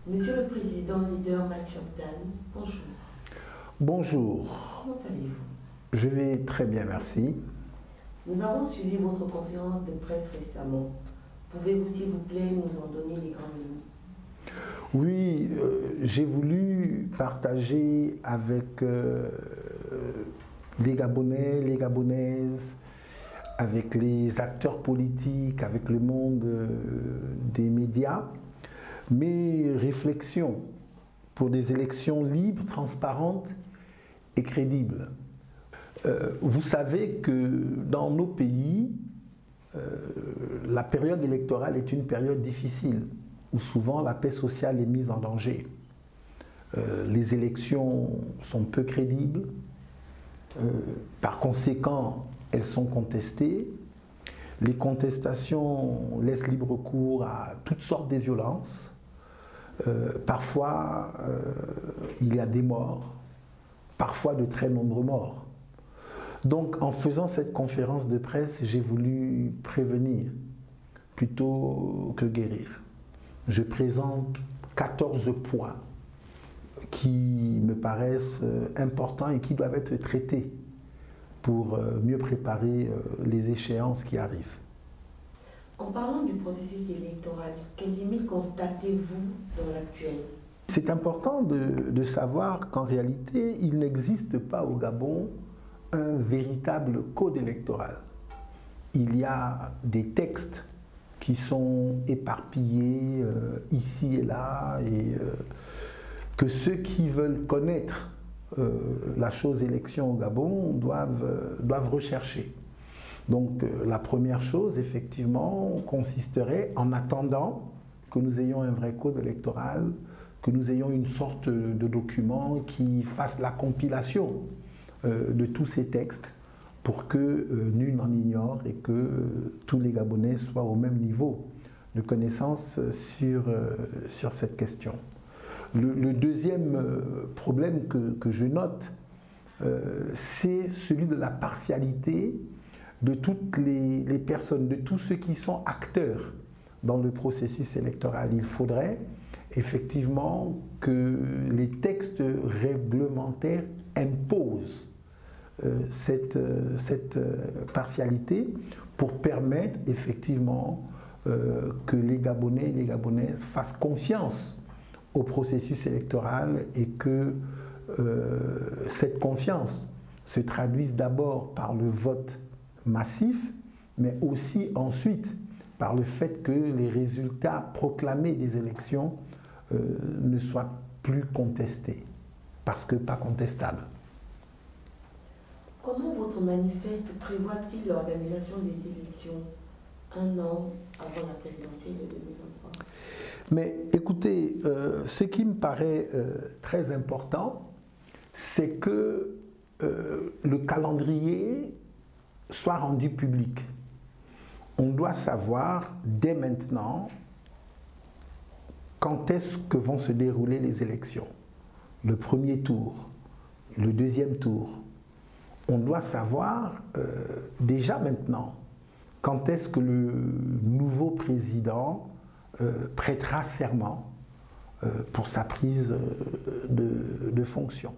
Monsieur le Président, leader Mike Chaptan, bonjour. Bonjour. Comment allez-vous? Je vais très bien, merci. Nous avons suivi votre conférence de presse récemment. Pouvez-vous, s'il vous plaît, nous en donner les grandes lignes? Oui, j'ai voulu partager avec les Gabonais, les Gabonaises, avec les acteurs politiques, avec le monde des médias, mes réflexions pour des élections libres, transparentes et crédibles. Vous savez que dans nos pays, la période électorale est une période difficile, où souvent la paix sociale est mise en danger. Les élections sont peu crédibles, par conséquent, elles sont contestées. Les contestations laissent libre cours à toutes sortes de violences. Parfois, il y a des morts, parfois de très nombreux morts. Donc, en faisant cette conférence de presse, j'ai voulu prévenir plutôt que guérir. Je présente 14 points qui me paraissent importants et qui doivent être traités pour mieux préparer les échéances qui arrivent. En parlant du processus électoral, quelles limites constatez-vous dans l'actuel? C'est important de savoir qu'en réalité, il n'existe pas au Gabon un véritable code électoral. Il y a des textes qui sont éparpillés ici et là, et que ceux qui veulent connaître la chose élection au Gabon doivent rechercher. Donc la première chose, effectivement, consisterait, en attendant que nous ayons un vrai code électoral, que nous ayons une sorte de document qui fasse la compilation de tous ces textes pour que nul n'en ignore et que tous les Gabonais soient au même niveau de connaissance sur cette question. Le deuxième problème que je note, c'est celui de la partialité de toutes les personnes, de tous ceux qui sont acteurs dans le processus électoral. Il faudrait effectivement que les textes réglementaires imposent cette partialité pour permettre effectivement que les Gabonais et les Gabonaises fassent confiance au processus électoral et que cette confiance se traduise d'abord par le vote massif, mais aussi ensuite par le fait que les résultats proclamés des élections ne soient plus contestés, parce que pas contestables. Comment votre manifeste prévoit-il l'organisation des élections un an avant la présidentielle de 2023? Mais écoutez, ce qui me paraît très important, c'est que le calendrier soit rendu public. On doit savoir dès maintenant quand est-ce que vont se dérouler les élections. Le premier tour, le deuxième tour. On doit savoir déjà maintenant quand est-ce que le nouveau président prêtera serment pour sa prise de fonction.